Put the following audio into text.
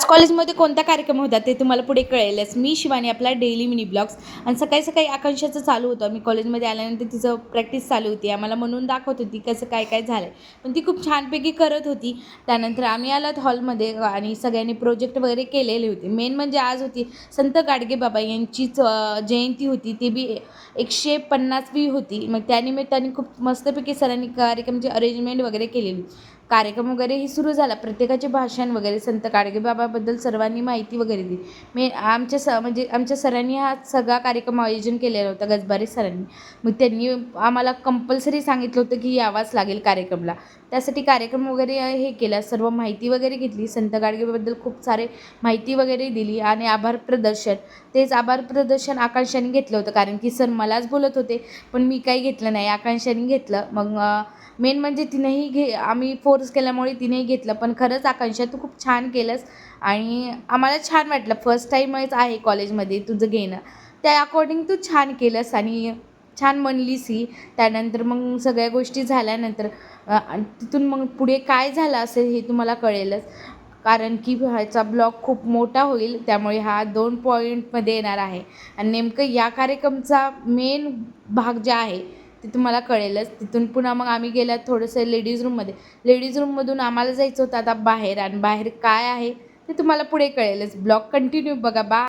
कॉलेजमध्ये कोणता कार्यक्रम होता ते तुम्हाला पुढे कळेलच. मी शिवानी, आपला डेली मिनी ब्लॉग्स. आणि सकाळी सकाळी आकांक्षाचं चालू होतं. मी कॉलेजमध्ये आल्यानंतर तिचं प्रॅक्टिस चालू होती. आम्हाला म्हणून दाखवत होती कसं काय काय झालं आहे. पण ती खूप छानपैकी करत होती. त्यानंतर आम्ही आलोत हॉलमध्ये आणि सगळ्यांनी प्रोजेक्ट वगैरे केलेले होते. मेन म्हणजे आज होती संत गाडगेबाबा यांचीच जयंती होती. ती बी 150वी होती. मग त्यानिमित्ताने खूप मस्तपैकी सरांनी कार्यक्रमाची अरेंजमेंट वगैरे केलेली. कार्यक्रम वगैरेही सुरू झाला. प्रत्येकाचे भाषण वगैरे संत गाडगेबाबाबद्दल सर्वांनी माहिती वगैरे दिली. म्हणजे आमच्या सरांनी हा सगळा कार्यक्रम आयोजन केलेला होता, गजबारे सरांनी. मग त्यांनी आम्हाला कंपल्सरी सांगितलं होतं की यावंच लागेल कार्यक्रमला. त्यासाठी कार्यक्रम वगैरे हे केला, सर्व माहिती वगैरे घेतली. संत गाडगेबाबाबद्दल खूप सारे माहिती वगैरे दिली आणि आभार प्रदर्शन. तेच आभार प्रदर्शन आकांक्षाने घेतलं होतं, कारण की सर मलाच बोलत होते, पण मी काही घेतलं नाही, आकांक्षाने घेतलं. मग मेन म्हणजे तिनेही आम्ही फोर्स केल्यामुळे तिनेही घेतलं. पण खरंच आकांक्षा तू खूप छान केलंस आणि आम्हाला छान वाटलं. फर्स्ट टाईमच आहे कॉलेजमध्ये तुझं घेणं, त्या अकॉर्डिंग तू छान केलंस आणि छान म्हणलीसही. त्यानंतर मग सगळ्या गोष्टी झाल्यानंतर तिथून मग पुढे काय झालं असेल हे तुम्हाला कळेलच, कारण की ह्याचा ब्लॉग खूप मोठा होईल. त्यामुळे हा 2 पॉईंटमध्ये येणार आहे आणि नेमकं या कार्यक्रमचा मेन भाग जे आहे ते तुम्हाला कळेलच. तिथून पुन्हा मग आम्ही गेल्यात थोडंसं लेडीज रूममध्ये. लेडीज रूममधून आम्हाला जायचं होतं आता बाहेर, आणि बाहेर काय आहे ते तुम्हाला पुढे कळेलच. ब्लॉग कंटिन्यू बघा. बाय.